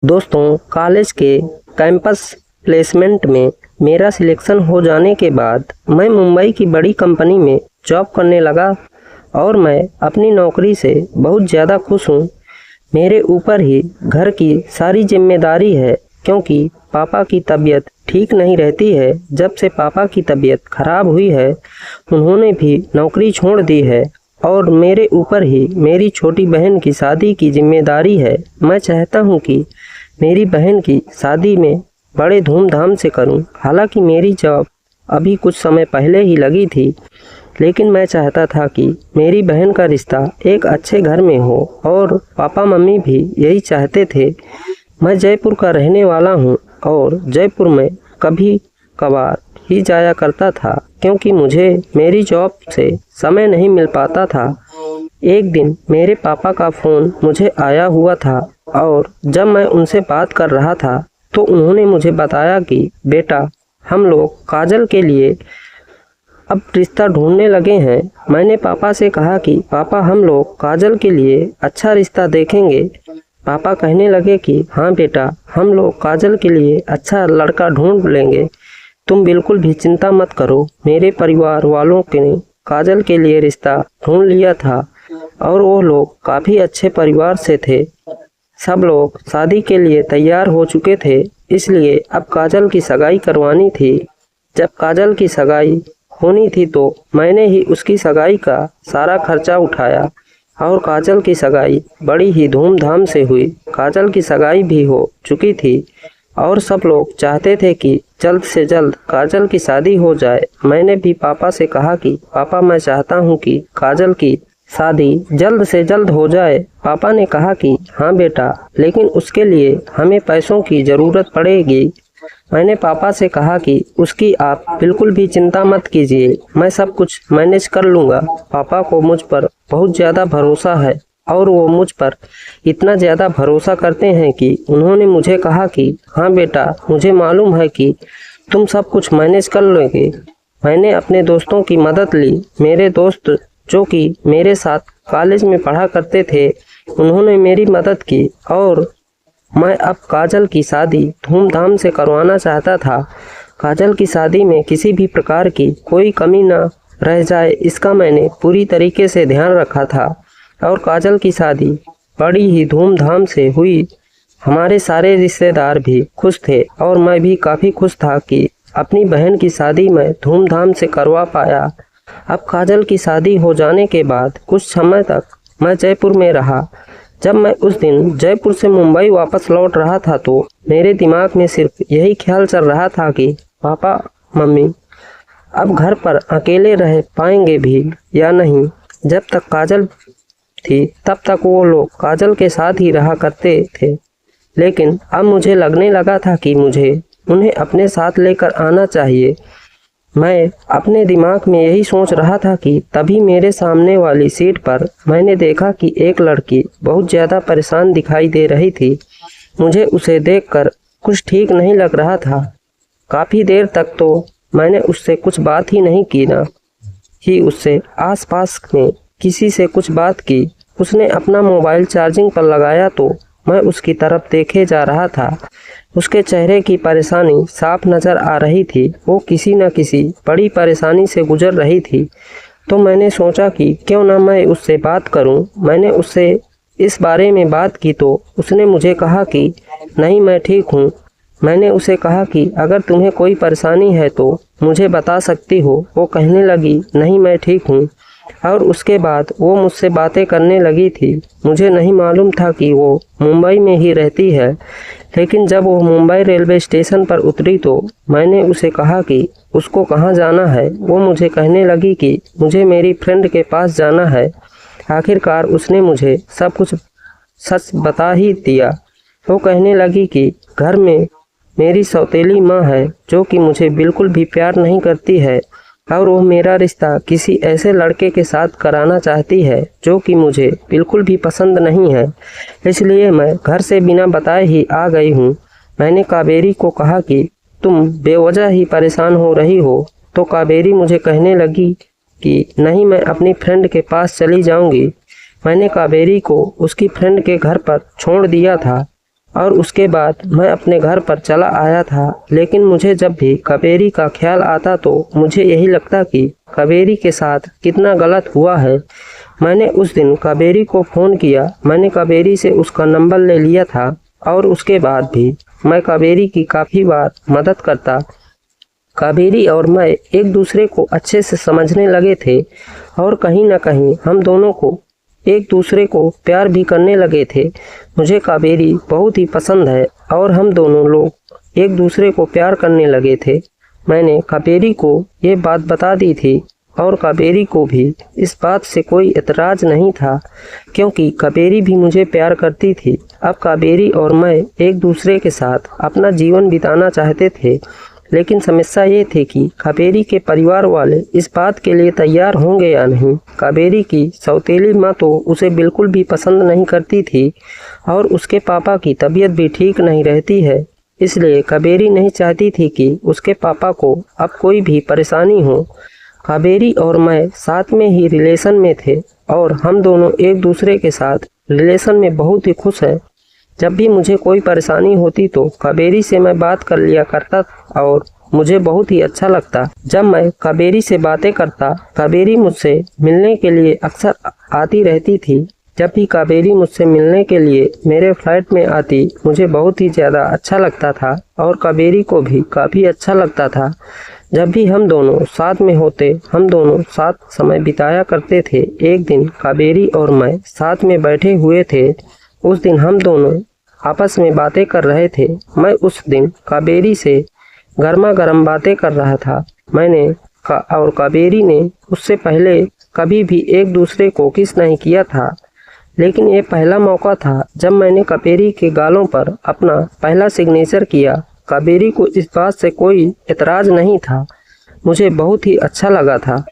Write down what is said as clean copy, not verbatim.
दोस्तों, कॉलेज के campus placement में मेरा सिलेक्शन हो जाने के बाद मैं मुंबई की बड़ी कंपनी में जॉब करने लगा और मैं अपनी नौकरी से बहुत ज़्यादा खुश हूँ। मेरे ऊपर ही घर की सारी जिम्मेदारी है क्योंकि पापा की तबीयत ठीक नहीं रहती है। जब से पापा की तबीयत खराब हुई है, उन्होंने भी नौकरी छोड़ दी है और मेरे ऊपर ही मेरी छोटी बहन की शादी की जिम्मेदारी है। मैं चाहता हूँ कि मेरी बहन की शादी में बड़े धूमधाम से करूँ। हालांकि मेरी जॉब अभी कुछ समय पहले ही लगी थी, लेकिन मैं चाहता था कि मेरी बहन का रिश्ता एक अच्छे घर में हो और पापा मम्मी भी यही चाहते थे। मैं जयपुर का रहने वाला हूँ और जयपुर में कभी कभार ही जाया करता था क्योंकि मुझे मेरी जॉब से समय नहीं मिल पाता था। एक दिन मेरे पापा का फ़ोन मुझे आया हुआ था और जब मैं उनसे बात कर रहा था तो उन्होंने मुझे बताया कि बेटा, हम लोग काजल के लिए अब रिश्ता ढूंढने लगे हैं। मैंने पापा से कहा कि पापा, हम लोग काजल के लिए अच्छा रिश्ता देखेंगे। पापा कहने लगे कि हाँ बेटा, हम लोग काजल के लिए अच्छा लड़का ढूंढ लेंगे, तुम बिल्कुल भी चिंता मत करो। मेरे परिवार वालों ने काजल के लिए रिश्ता ढूंढ लिया था और वो लोग काफ़ी अच्छे परिवार से थे। सब लोग शादी के लिए तैयार हो चुके थे, इसलिए अब काजल की सगाई करवानी थी। जब काजल की सगाई होनी थी तो मैंने ही उसकी सगाई का सारा खर्चा उठाया और काजल की सगाई बड़ी ही धूमधाम से हुई। काजल की सगाई भी हो चुकी थी और सब लोग चाहते थे कि जल्द से जल्द काजल की शादी हो जाए। मैंने भी पापा से कहा कि पापा, मैं चाहता हूँ कि काजल की शादी जल्द से जल्द हो जाए। पापा ने कहा कि हाँ बेटा, लेकिन उसके लिए हमें पैसों की ज़रूरत पड़ेगी। मैंने पापा से कहा कि उसकी आप बिल्कुल भी चिंता मत कीजिए, मैं सब कुछ मैनेज कर लूँगा। पापा को मुझ पर बहुत ज़्यादा भरोसा है और वो मुझ पर इतना ज़्यादा भरोसा करते हैं कि उन्होंने मुझे कहा कि हाँ बेटा, मुझे मालूम है कि तुम सब कुछ मैनेज कर लोगे। मैंने अपने दोस्तों की मदद ली। मेरे दोस्त जो कि मेरे साथ कॉलेज में पढ़ा करते थे, उन्होंने मेरी मदद की और मैं अब काजल की शादी धूमधाम से करवाना चाहता था। काजल की शादी में किसी भी प्रकार की कोई कमी न रह जाए, इसका मैंने पूरी तरीके से ध्यान रखा था और काजल की शादी बड़ी ही धूमधाम से हुई। हमारे सारे रिश्तेदार भी खुश थे और मैं भी काफ़ी खुश था कि अपनी बहन की शादी मैं धूमधाम से करवा पाया। अब काजल की शादी हो जाने के बाद कुछ समय तक मैं जयपुर में रहा। जब मैं उस दिन जयपुर से मुंबई वापस लौट रहा था तो मेरे दिमाग में सिर्फ यही ख्याल चल रहा था कि पापा मम्मी अब घर पर अकेले रह पाएंगे भी या नहीं। जब तक काजल थी तब तक वो लोग काजल के साथ ही रहा करते थे, लेकिन अब मुझे लगने लगा था कि मुझे उन्हें अपने साथ लेकर आना चाहिए। मैं अपने दिमाग में यही सोच रहा था कि तभी मेरे सामने वाली सीट पर मैंने देखा कि एक लड़की बहुत ज़्यादा परेशान दिखाई दे रही थी। मुझे उसे देखकर कुछ ठीक नहीं लग रहा था। काफ़ी देर तक तो मैंने उससे कुछ बात ही नहीं की, ना ही उससे आसपास में किसी से कुछ बात की। उसने अपना मोबाइल चार्जिंग पर लगाया तो मैं उसकी तरफ देखे जा रहा था। उसके चेहरे की परेशानी साफ नज़र आ रही थी। वो किसी न किसी बड़ी परेशानी से गुजर रही थी। तो मैंने सोचा कि क्यों ना मैं उससे बात करूं। मैंने उससे इस बारे में बात की तो उसने मुझे कहा कि नहीं, मैं ठीक हूं। मैंने उसे कहा कि अगर तुम्हें कोई परेशानी है तो मुझे बता सकती हो। वो कहने लगी नहीं, मैं ठीक हूं। और उसके बाद वो मुझसे बातें करने लगी थी। मुझे नहीं मालूम था कि वो मुंबई में ही रहती है, लेकिन जब वो मुंबई रेलवे स्टेशन पर उतरी तो मैंने उसे कहा कि उसको कहाँ जाना है। वो मुझे कहने लगी कि मुझे मेरी फ्रेंड के पास जाना है। आखिरकार उसने मुझे सब कुछ सच बता ही दिया। वो कहने लगी कि घर में मेरी सौतेली माँ है जो कि मुझे बिल्कुल भी प्यार नहीं करती है और वो मेरा रिश्ता किसी ऐसे लड़के के साथ कराना चाहती है जो कि मुझे बिल्कुल भी पसंद नहीं है। इसलिए मैं घर से बिना बताए ही आ गई हूँ। मैंने कावेरी को कहा कि तुम बेवजह ही परेशान हो रही हो, तो कावेरी मुझे कहने लगी कि नहीं, मैं अपनी फ्रेंड के पास चली जाऊँगी। मैंने कावेरी को उसकी फ्रेंड के घर पर छोड़ दिया था। और उसके बाद मैं अपने घर पर चला आया था। लेकिन मुझे जब भी कावेरी का ख्याल आता तो मुझे यही लगता कि कावेरी के साथ कितना गलत हुआ है। मैंने उस दिन कावेरी को फ़ोन किया। मैंने कावेरी से उसका नंबर ले लिया था और उसके बाद भी मैं कावेरी की काफ़ी बार मदद करता। कावेरी और मैं एक दूसरे को अच्छे से समझने लगे थे और कहीं ना कहीं हम दोनों को एक दूसरे को प्यार भी करने लगे थे। मुझे कावेरी बहुत ही पसंद है और हम दोनों लोग एक दूसरे को प्यार करने लगे थे। मैंने कावेरी को ये बात बता दी थी और कावेरी को भी इस बात से कोई एतराज़ नहीं था, क्योंकि कावेरी भी मुझे प्यार करती थी। अब कावेरी और मैं एक दूसरे के साथ अपना जीवन बिताना चाहते थे, लेकिन समस्या ये थी कि कावेरी के परिवार वाले इस बात के लिए तैयार होंगे या नहीं। कावेरी की सौतेली माँ तो उसे बिल्कुल भी पसंद नहीं करती थी और उसके पापा की तबीयत भी ठीक नहीं रहती है, इसलिए कावेरी नहीं चाहती थी कि उसके पापा को अब कोई भी परेशानी हो। कावेरी और मैं साथ में ही रिलेशन में थे और हम दोनों एक दूसरे के साथ रिलेशन में बहुत ही खुश हैं। जब भी मुझे कोई परेशानी होती तो कावेरी से मैं बात कर लिया करता और मुझे बहुत ही अच्छा लगता। जब मैं कावेरी से बातें करता, कावेरी मुझसे मिलने के लिए अक्सर आती रहती थी। जब भी कावेरी मुझसे मिलने के लिए मेरे फ्लैट में आती, मुझे बहुत ही ज़्यादा अच्छा लगता था और कावेरी को भी काफ़ी अच्छा लगता था। जब भी हम दोनों साथ में होते, हम दोनों साथ समय बिताया करते थे। एक दिन कावेरी और मैं साथ में बैठे हुए थे। उस दिन हम दोनों आपस में बातें कर रहे थे। मैं उस दिन कावेरी से गर्मा गर्म बातें कर रहा था। और कावेरी ने उससे पहले कभी भी एक दूसरे को किस नहीं किया था, लेकिन ये पहला मौका था जब मैंने कावेरी के गालों पर अपना पहला सिग्नेचर किया। कावेरी को इस बात से कोई एतराज़ नहीं था। मुझे बहुत ही अच्छा लगा था।